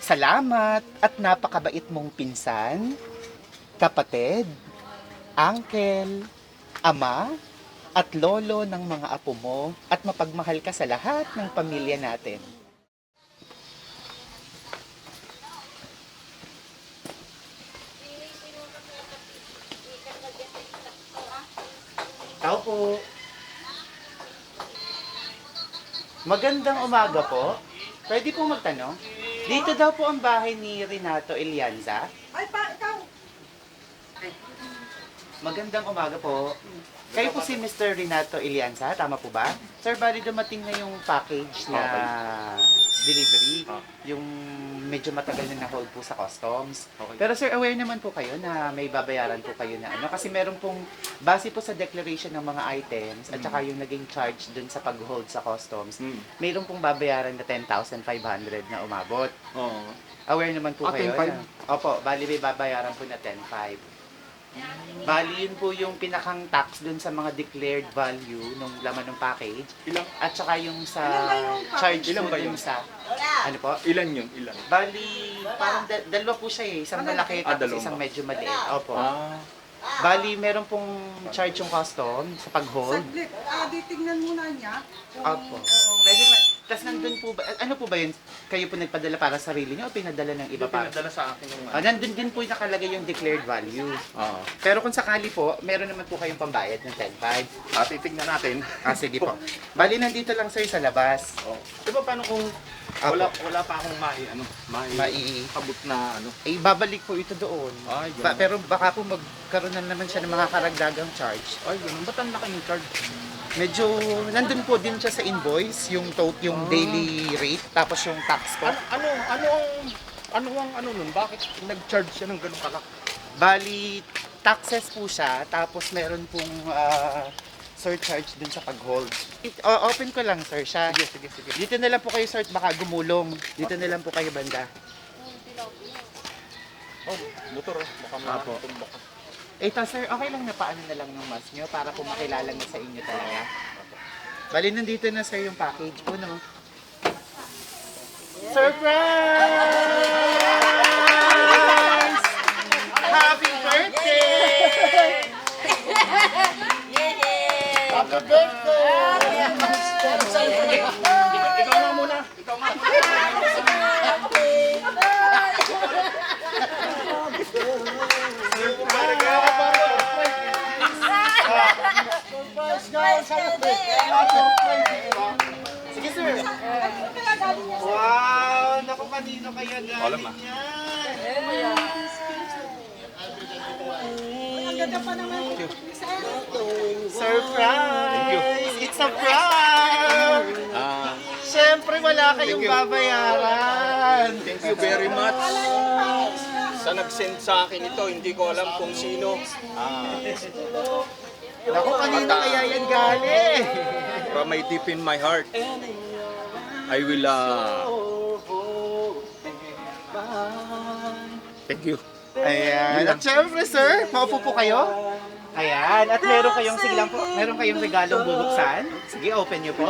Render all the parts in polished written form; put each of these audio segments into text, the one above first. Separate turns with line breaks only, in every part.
Salamat at napakabait mong pinsan, kapatid, uncle, ama, at lolo ng mga apo mo at mapagmahal ka sa lahat ng pamilya natin. Tao po. Magandang umaga po. Pwede po magtanong? Dito daw po ang bahay ni Renato Elianza.
Ay, ikaw!
Magandang umaga po. Kayo po si Mr. Renato Elianza, tama po ba? Sir, bali dumating na yung package na delivery. Yung medyo matagal na na-hold po sa customs. Pero sir, aware naman po kayo na may babayaran po kayo na ano? Kasi meron pong, base po sa declaration ng mga items at saka yung naging charge dun sa pag-hold sa customs, mayroon pong babayaran na 10,500 na umabot.
Oo.
Aware naman po kayo
10,500?
na? Opo, bali may babayaran po na 10,500. Bali, yun po yung pinakang tax dun sa mga declared value nung laman ng package.
Ilang?
At saka yung sa
Ilan ba yung
charge
Ilan
po
ba
yung
yun?
sa... Ano po?
Ilan yun? Ilan?
Bali, parang dalawa po siya eh. Isang malaki tapos
dalawa.
isang medyo maliit. Opo.
Ah.
Bali, meron pong charge yung custom sa pag-hold.
Saglit. Titignan muna niya.
Opo. Pwede ba? Tapos nandun po ba, ano po ba yun? Kayo po nagpadala para sa sarili niyo o pinadala ng iba pa?
Pinadala sa akin yung
Nandun din po nakalagay yung declared value.
Oo.
Pero kung sakali po, meron naman po kayong pambayad ng 10,500.
Titignan natin.
Sige po. Bali, nandito lang sir sa labas.
Oo. Diba paano kung wala pa akong abot na ano?
Babalik po ito doon.
Ay, ganun.
Pero baka po magkaroon na naman siya ng mga karagdagang charge.
Ay, ganun. Ba't ang laki ng charge?
Medyo, nandun po din siya sa invoice, yung daily rate, tapos yung tax po.
Ano ang nun? Bakit nag-charge siya ng ganun kalaki?
Bali, taxes po siya, tapos meron pong surcharge dun sa pag-hold. Open ko lang, sir, siya.
Sige.
Dito na lang po kayo, sir, baka gumulong. Dito na lang po kayo, banda.
Oh, motor. Baka
Apo.
matumbak.
Ito, sir, okay lang na paano na lang ng mask nyo para po makilala na sa inyo talaga. Bali, nandito na, sir, yung package po, no? Surprise! Happy birthday! Happy birthday!
Ikaw nga muna.
Sige, sir. Wow! Naku, kanino kaya
Alam
galing
ah.
yan?
Ang ganda pa naman.
Surprise! It's a prank! Siyempre, wala kayong
Thank you.
babayaran.
Thank you very much. Sa nag-send sa akin ito, hindi ko alam kung sino.
Naku, kanino kaya yan galing?
From my deep in my heart, I will thank you.
Ayan. At syempre, sir, maupo po kayo. Ayan. At meron kayong, sige lang po, meron kayong regalong bubuksan. Sige, open nyo po.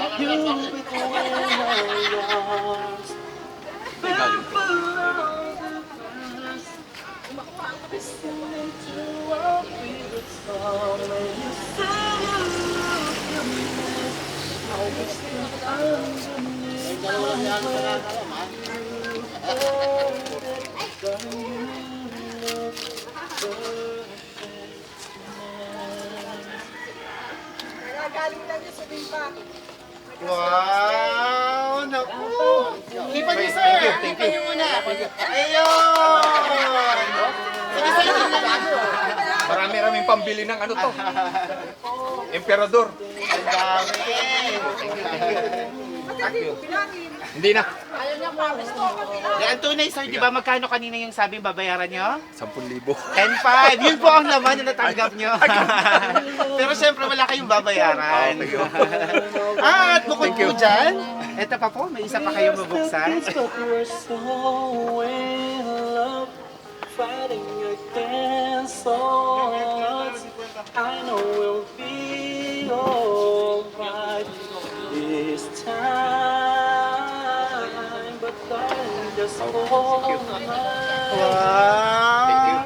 Galing lang niya sa bimba.
Wow! Naku! Ipan niyo, sir!
Thank you.
Ipan niyo muna! Ayun! Sige, sir!
Marami-raming pambili ng ano to. Emperador.
Ang dami!
Thank you. Bilangin.
Hindi na.
Ang tunay, sir, di ba magkano kanina yung sabing babayaran nyo?
10,000.
10,500. Yun po ang laman na natanggap nyo. Pero syempre wala kayong babayaran. At bukod
Thank you.
po dyan, eto pa po, may isa pa kayong mabuksan.
Fighting against odds, I know we'll be alright this time. But darling, just
Wow!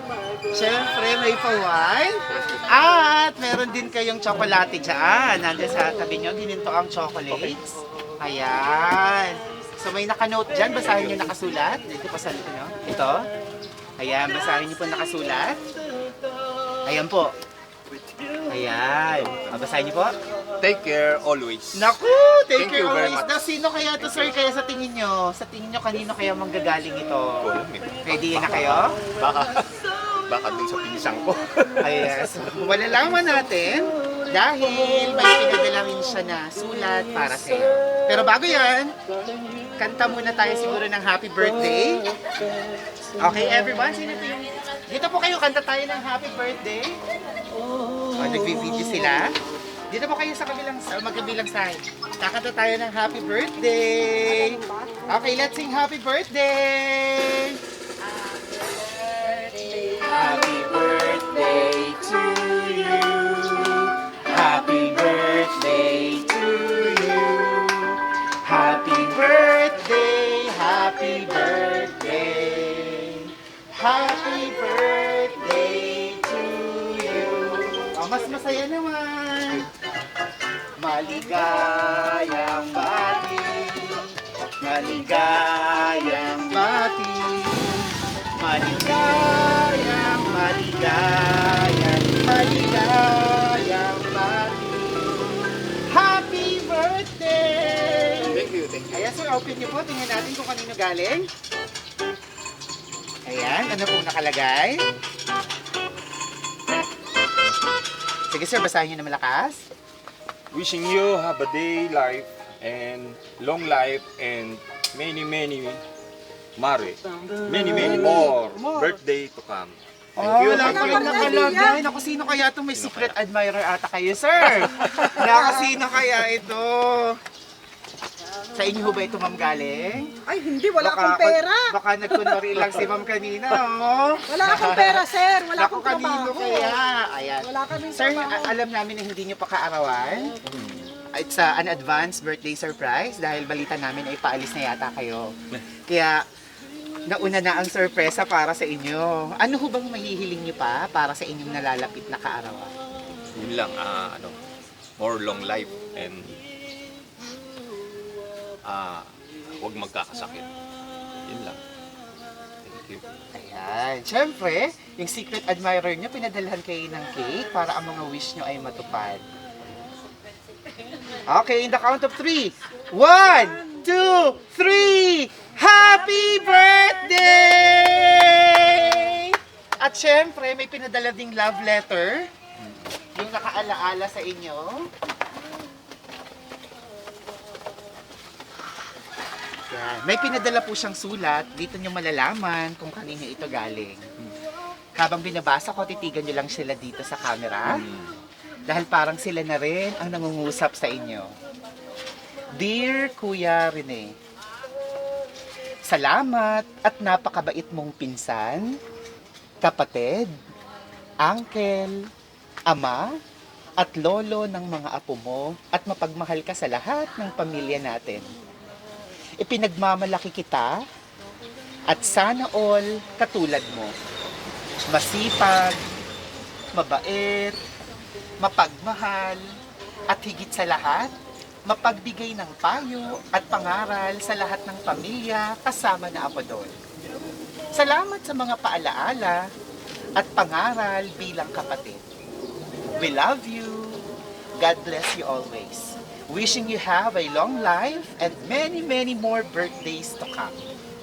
Siyempre, may pa-wine. At meron din kayong tsokolate dyan. Nandiyan sa tabi nyo, gininto ang chocolates. Ayan. So may naka-note dyan, basahin nyo nakasulat. Dito pa sa dito nyo. Ito. Ayan, basahin nyo po nakasulat. Ayan po. Ayan. Basahin nyo po.
Take care always.
Naku! Thank
Thank
you
you very
always.
much.
Now, sino kaya to, sir? Kaya sa tingin nyo? Sa tingin nyo, kanino kaya manggagaling ito? Ready na kayo?
Baka dun sa pinsang ko.
Ay, yes. Malalaman natin dahil may pinadala rin siya na sulat para sa iyo. Pero bago yan, kanta muna tayo siguro ng happy birthday. Okay, everyone, sino ito yung... Dito po kayo, kanta tayo ng happy birthday. Nagvi-video sila. Dito po kayo sa magkabilang side. Kakanta tayo ng happy birthday. Okay, let's sing happy birthday. Happy birthday to you. Happy birthday to you. Happy birthday, happy birthday. Happy birthday to you. Oh, mas masaya naman. Maligayang bati. Maligayang bati. Maligayang, maligayang bati. Happy birthday!
Thank you, thank you.
Ayan, sir, open niyo po. Tingnan natin kung kanino galing. Ayan, ano pong nakalagay? Sige, sir, basahin niyo na malakas.
Wishing you have a day life and long life and many more birthday to come.
Oh, wala
thank
pa
you.
rin nakalagay. Naku, sino kaya itong may secret admirer ata kayo, sir? Naku, sino kaya ito? Sa inyo ba ito, ma'am, galing?
Ay, hindi. Wala akong pera.
Baka nagkunwari lang si ma'am kanina, oh.
Wala akong pera, sir. Wala
Naku,
akong
kanino
trabaho.
kaya? Ayan.
Wala kaming
Sir,
trabaho.
alam namin na hindi nyo pa kaarawan. It's an advance birthday surprise dahil balita namin ay paalis na yata kayo. Kaya, nauna na ang sorpresa para sa inyo. Ano ho bang mahihiling nyo pa para sa inyong nalalapit na kaarawan?
Yun lang, more long life and huwag magkakasakit. Yun lang. Thank you.
Ayan. Siyempre, yung secret admirer nyo, pinadalhan kayo ng cake para ang mga wish nyo ay matupad. Okay, in the count of 3. 1, 2, 3! Happy birthday! At syempre, may pinadala ding love letter. Yung nakaalaala sa inyo. Yan. May pinadala po siyang sulat. Dito nyo malalaman kung kanino ito galing. Habang binabasa ko, titigan nyo lang sila dito sa camera. Dahil parang sila na rin ang nangungusap sa inyo. Dear Kuya Rene, salamat at napakabait mong pinsan, kapatid, uncle, ama, at lolo ng mga apo mo at mapagmahal ka sa lahat ng pamilya natin. Ipinagmamalaki kita at sana all katulad mo. Masipag, mabait, mapagmahal, at higit sa lahat, mapagbigay ng payo at pangaral sa lahat ng pamilya kasama na ako doon. Salamat sa mga paalaala at pangaral bilang kapatid. We love you. God bless you always. Wishing you have a long life and many more birthdays to come.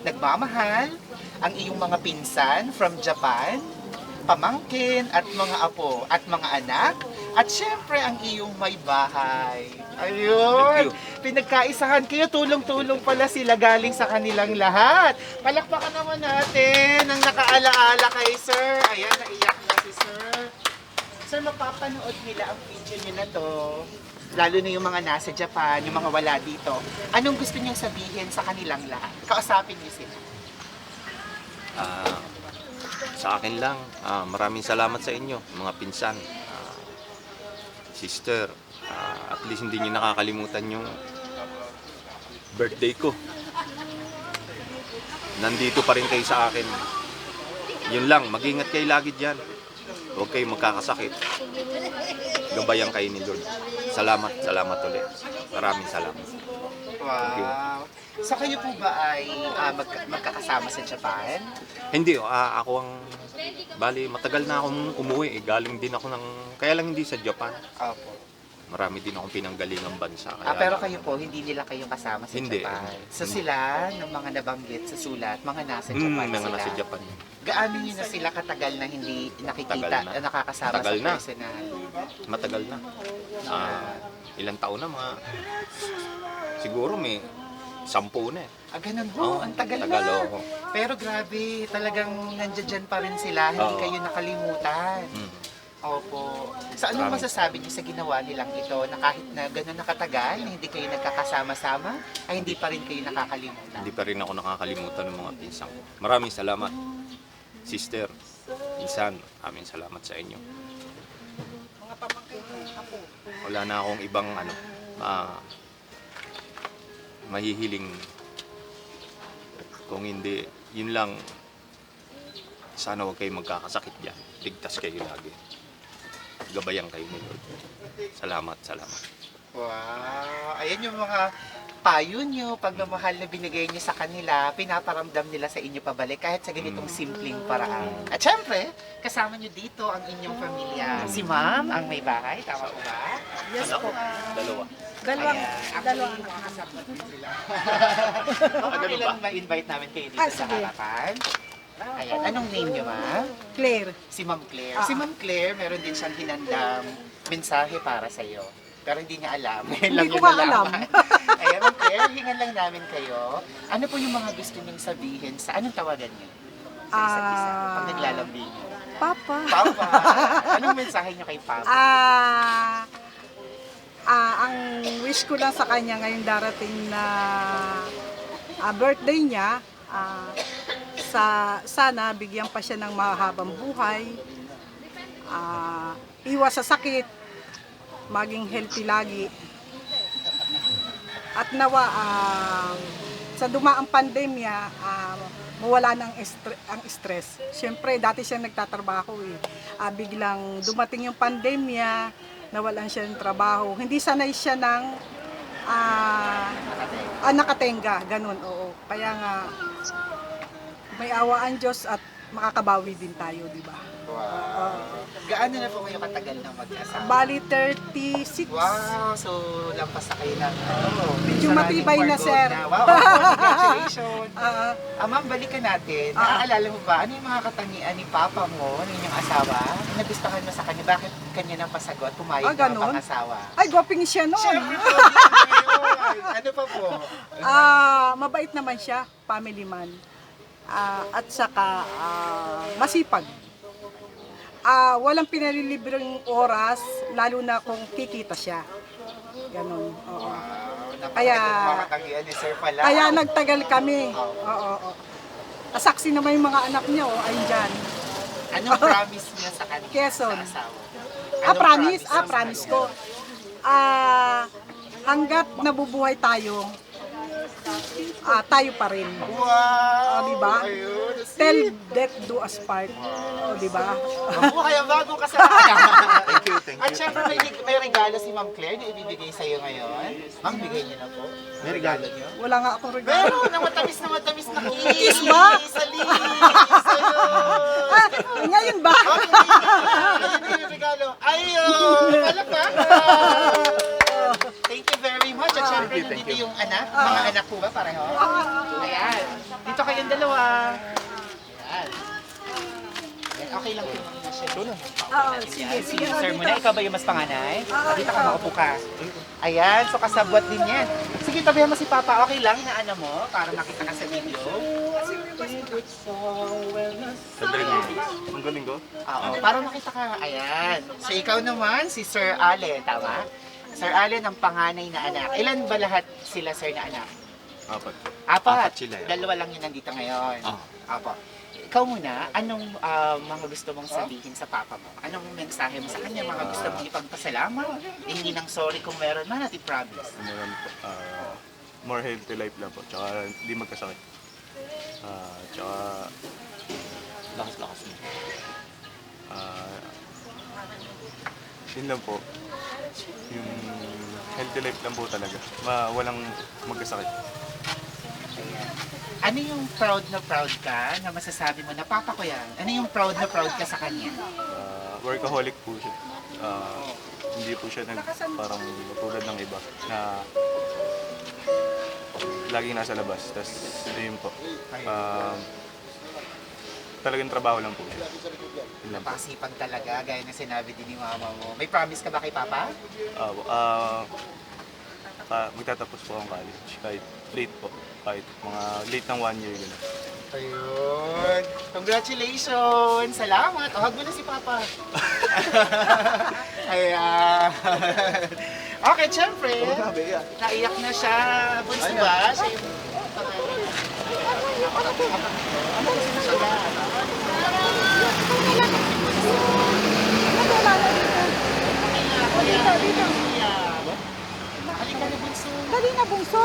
Nagmamahal ang iyong mga pinsan from Japan, pamangkin at mga apo at mga anak, at syempre ang iyong may bahay. Ayun! Pinagkaisahan kayo, tulong-tulong pala sila galing sa kanilang lahat. Palakpakan naman natin ang nakaalaala kay sir. Ayan, naiyak na si sir. Sir, mapapanood nila ang video nyo na to. Lalo na yung mga nasa Japan, yung mga wala dito. Anong gusto niyong sabihin sa kanilang lahat? Kausapin niyo sila.
Sa akin lang, maraming salamat sa inyo, mga pinsan, sister. At least hindi nyo nakakalimutan yung birthday ko. nandito pa rin kayo sa akin. Yun lang, mag-ingat kayo lagi dyan. Huwag kayong magkakasakit. Gabayan kayo ni Lord. Salamat ulit. Maraming salamat.
Wow. So kayo po ba ay magkakasama sa Japan?
Hindi, ako ang... Bali, matagal na akong umuwi. Galing din ako ng... Kaya lang hindi sa Japan.
Opo.
Marami din akong pinanggalingang bansa.
Pero kayo po, hindi nila kayo kasama sa
Hindi.
Japan. So sila, ng mga nabanggit sa sulat, mga nasa Japan
mga
sila.
nasa Japan.
Gaano nyo na sila katagal na hindi nakikita,
Tagal na.
nakakasama
Tagal
sa
na.
personal?
Matagal na. Ilang taon na, siguro may 10 na eh.
Ganun ho, ang tagal
tagal,
na.
oo.
Pero grabe, talagang nandiyan pa rin sila, hindi
Oo.
kayo nakalimutan. Opo. So anong
Marami.
masasabi niyo sa ginawa nilang ito na kahit na gano'n nakatagal, na hindi kayo nagkakasama-sama, ay hindi pa rin kayo nakakalimutan?
Hindi pa rin ako nakakalimutan ng mga pinsang ko. Maraming salamat, sister, insan. Maraming salamat sa inyo.
Mga pamangkin ko, apo.
Wala na akong ibang mahihiling. Kung hindi, yun lang. Sana huwag kayo magkakasakit dyan. Ligtas kayo lagi. Gabayan kayo ni Lord. Salamat.
Wow! Ayan yung mga payo nyo, pagmamahal na binigay nyo sa kanila, pinaparamdam nila sa inyo pabalik kahit sa ganitong simpleng paraan. At syempre, kasama nyo dito ang inyong pamilya. Si Ma'am, ang may bahay, tama po ba?
Yes po.
Dalawa.
Dalawang
makakasabot din sila. Baka kailan ma-invite namin kayo dito sa
sige.
harapan. Ayan, anong name nyo, Ma'am?
Claire.
Si Ma'am Claire. Si Ma'am Claire, meron din siyang hinandang mensahe para sa iyo. Pero hindi niya alam.
Hindi ko nga alam.
Ayan, Ma'am Claire, hingan lang namin kayo. Ano po yung mga gusto niyong sabihin sa anong tawagan niyo? Sa isa't isa. Pag naglalambing niyo.
Papa.
Papa! Anong mensahe niyo kay Papa?
Ang wish ko lang sa kanya ngayong darating na birthday niya, sana bigyan pa siya ng mahabang buhay, iwas sa sakit, maging healthy lagi. At nawa, sa dumaang pandemya, mawala ng ang stress. Siyempre, dati siya nagtatrabaho eh. Biglang dumating yung pandemya, nawalan siya ng trabaho. Hindi sanay siya ng nakatenga, ganun, oo. Kaya nga, may awa ang Diyos at makakabawi din tayo, di ba?
Wow. Gaano na po kayo katagal na mag-asawa?
Bali 36.
Wow! So, lampas na kayo ng
Medyo
maraming
matibay na,
for
sir.
gold Wow! Congratulations! Ma'am, balikan natin.
Ah.
Naaalala mo ba, ano yung mga katangian ni Papa mo, ng inyong asawa? Nagustuhan mo sa kanya, bakit kanya nang pasagot, pumayag na
Ganun?
pang-asawa?
Ay, gwaping siya noon.
Siyempre po, ngayon. Ano pa po?
Mabait naman siya, family man. At saka masipag. Walang pinalilibreng oras, lalo na kung kikita siya. Ganon. Oo.
Wow!
Kaya-
Mga katangian ni Sir pala.
Kaya nagtagal kami. Oo. Saksi naman yung mga anak niya, ayun dyan.
Anong promise niya sa kanya?
Quezon.
Sa asawa?
Promise?
Anong
Promise ko. Hanggat nabubuhay tayo, tayo pa rin.
Wow!
Diba?
Ayun.
Till death do us part. Diba?
Ako kaya bago ka sa akin.
Thank you.
At syempre may regalo si Ma'am Claire na ibibigay sa iyo ngayon. Ma'am, bigay niyo na po. May regalo niyo?
Wala nga akong regalo.
Pero na matamis na kiss.
Kiss ba?
Sa lips. Ayun.
Ngayon ba?
Ayun yung regalo. Ayun! Alam ba? Thank you very much. At syempre, nandito yung anak. Mga anak po ba pareho? Ayan. Dito kayong dalawa. Ayan. Okay lang po muna siya.
Sige.
Sige, sir muna. Ikaw ba yung mas panganay? Dito ka, maupo ka. Ayan, so kasabot din yan. Sige, tabihan mo si Papa. Okay lang, inaano mo para makita ka sa video.
Ang galing ko.
Oo, para makita ka. Ayan. So ikaw naman, si Sir Allen, tama? Sir Allen, ang panganay na anak. Ilan ba lahat sila, sir, na anak?
Apat.
Apat
sila.
Dalawa lang yun nandito ngayon. Apo. Ikaw muna, anong mga gusto mong sabihin sa papa mo? Anong mensahe mo sa kanya? Mga gusto mong ipagpasalamat? Hindi ng sorry kung meron man at i-promise.
More healthy life lang po, tsaka hindi magkasakit. Tsaka lakas-lakas mo. Yun lang po. Yung healthy life lang po talaga. Walang magkasakit.
Ano yung proud ka na masasabi mo na papa ko yan? Ano yung proud ka sa kanya?
Workaholic po siya. Hindi po siya parang tulad ng iba na laging nasa labas. Tapos ayun po. Talagang trabaho lang po siya. Yun lang po.
Napakasipag talaga, gaya na sinabi din ni mama mo. May promise ka ba kay papa?
Magtatapos po akong college. Kahit late po. Kahit mga late ng 1 year. Gano'n.
Ayun. Congratulations! Salamat! O, hug mo na si papa. Ayan. Okay, syempre. Naiyak na siya. Bunso ba? Siya yung halika na, bunso.
Dali na, bunso!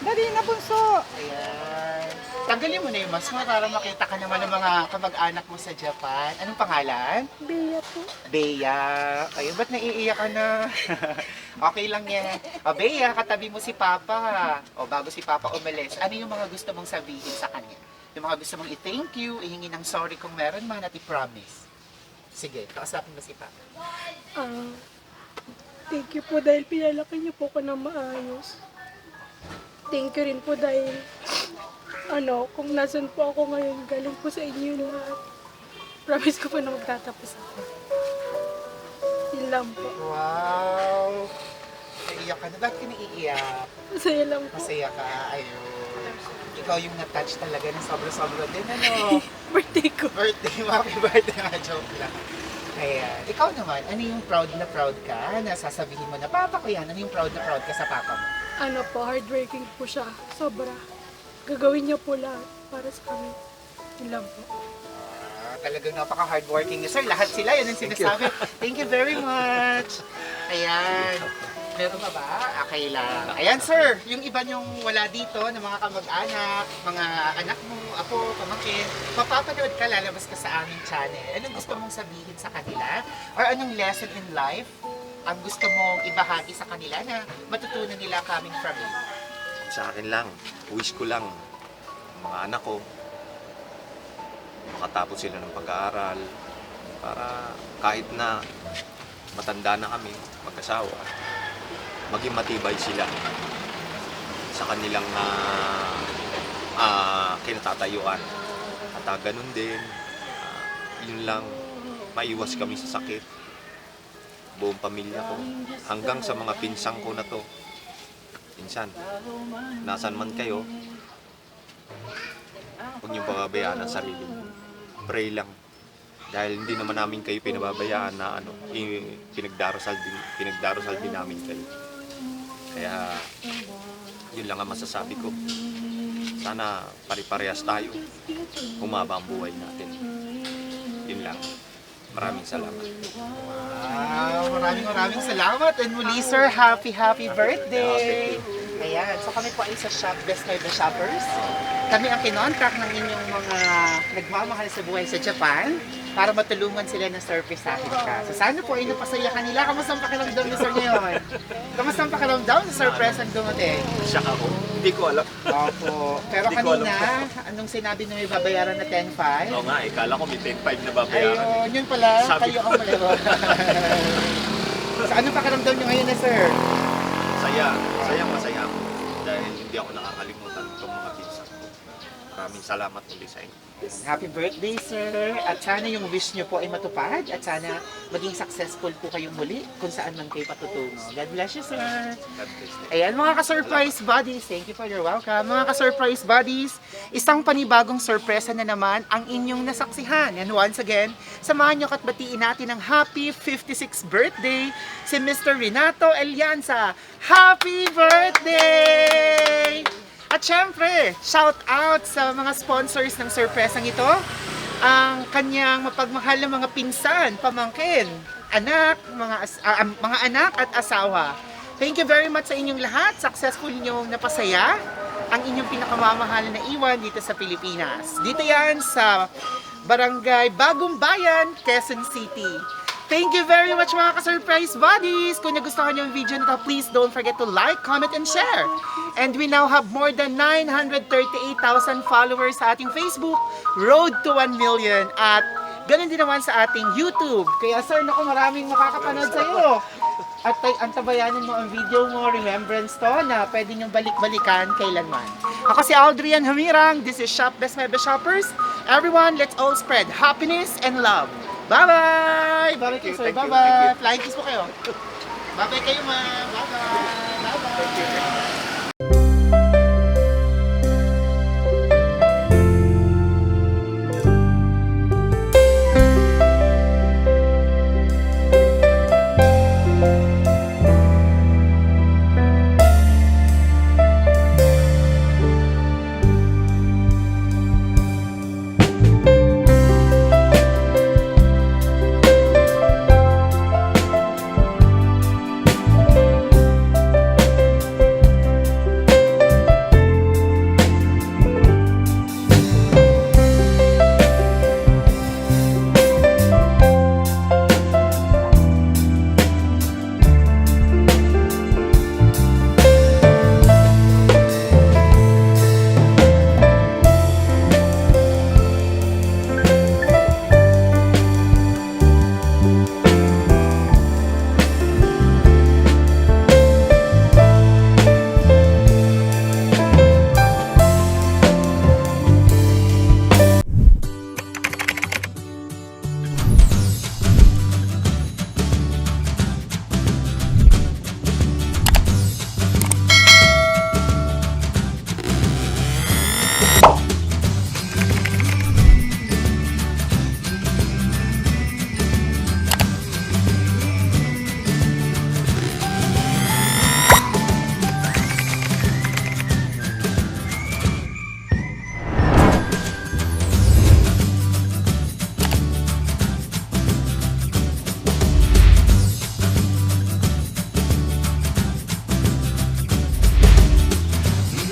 Dali na, bunso!
Ayan. Tanggalin mo na yung mask mo para makita ka naman ng mga kamag-anak mo sa Japan. Anong pangalan?
Bea po.
Bea. Ayun, ba't naiiyak ka na? Okay lang yan. O, Bea, katabi mo si Papa. O, bago si Papa umalis, ano yung mga gusto mong sabihin sa kanya? Yung mga gusto mong i-thank you, ihingi ng sorry kung meron man at i-promise. Sige, kausapin mo si Papa.
Thank you po dahil pinalaki niyo po ko ng maayos. Thank you rin po dahil kung nasan po ako ngayon, galing po sa inyo lahat. Promise ko po na magtatapos ako. Yun lang po.
Wow! Naiiyak ka na. Ba't ka naiiyak?
Masaya lang po.
Masaya ka. Ayun. Ikaw yung na-touch talaga ng sobra-sobra din, ano?
Birthday ko.
Birthday, happy birthday nga, joke lang. Ayan. Ikaw naman, ano yung proud ka na sasabihin mo na, papa ko yan, ano yung proud ka sa papa mo?
Hardworking po siya. Sobra. Gagawin niya po lahat para sa kami. Yun lang po.
Talagang napaka-hardworking niya. Sir, lahat sila, yun ang sinasabi. Thank you very much. Ayan. Meron pa ba? Okay lang. Ayan, sir. Yung iba niyong wala dito, na mga kamag-anak, mga anak mo, apo, pamangkin, mapapanood ka, lalabas ka sa aming channel. Anong gusto mong sabihin sa kanila? Or anong lesson in life ang gusto mong ibahagi sa kanila na matutunan nila coming from you?
Sa akin lang, wish ko lang, mga anak ko, makatapos sila ng pag-aaral para kahit na matanda na kami, mag-asawa, maging matibay sila sa kanilang kinatatayuan. At ganun din, yun lang, maiwas kami sa sakit. Buong pamilya ko, hanggang sa mga pinsang ko na to. Pinsan, nasan man kayo, huwag niyong pababayaan ang sarili niyo. Pray lang. Dahil hindi naman namin kayo pinababayaan na pinagdarasal din namin kayo. Kaya, yun lang ang masasabi ko. Sana pare-parehas tayo. Humaba ang buhay natin. Yun lang. Maraming salamat.
Wow, maraming salamat. And muli, sir, happy birthday! Ayan, so kami po ay sa shop, Best by the Shoppers. Kami ang kinontract ng inyong mga nagmamahal sa buhay sa Japan para matulungan sila na surface sa akin ka. So sana po ay napasaya kanila. Kamusta ang pakiramdam ni sir ngayon? Kamusta ang pakiramdam sa surprise ang dumating?
Siya ako. Hindi ko alam.
Opo. Pero
Hindi ko alam.
kanina, anong sinabi na may babayaran na 10.5?
Oo nga, kala ko may 10.5 na babayaran.
Ayun, yun pala.
Sabi
Kayo ang mali. So anong pakiramdam nyo ngayon na sir?
Masaya ako. Dahil hindi ako nakakalimutan itong mga pinsan ko. Maraming salamat ulit sa inyo.
Happy birthday, sir! At sana yung wish nyo po ay matupad at sana maging successful po kayong muli kung saan man kayo patutungo. God bless you, sir!
God bless you.
Ayan, mga ka-surprise buddies, thank you for your welcome. Mga ka-surprise buddies, isang panibagong sorpresa na naman ang inyong nasaksihan. And once again, samahan nyo at batiin natin ng happy 56th birthday si Mr. Renato Elianza. Happy birthday! At syempre, shout out sa mga sponsors ng sorpresang ito, ang kanyang mapagmahal na mga pinsan, pamangkin, anak, mga anak at asawa. Thank you very much sa inyong lahat. Successful ninyong napasaya ang inyong pinakamamahalan na iwan dito sa Pilipinas. Dito yan sa Barangay Bagong Bayan, Quezon City. Thank you very much mga ka-surprise buddies! Kung nagustuhan niyo yung video na to, please don't forget to like, comment, and share. And we now have more than 938,000 followers sa ating Facebook, Road to 1 million. At ganun din naman sa ating YouTube. Kaya sir, naku, maraming makakapanood sa iyo. At antabayanan mo ang video mo, remembrance to, na pwede niyong balik-balikan kailanman. Ako si Aldrian Hamirang. This is Shop Best My Best Shoppers. Everyone, let's all spread happiness and love. Bye-bye! Bye-bye kayo, sir. Bye-bye! Flying kiss po kayo. Bye-bye kayo, ma'am. Bye-bye! Bye-bye!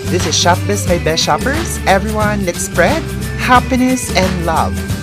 This is Shop Best My Best Shoppers. Everyone, let's spread happiness and love.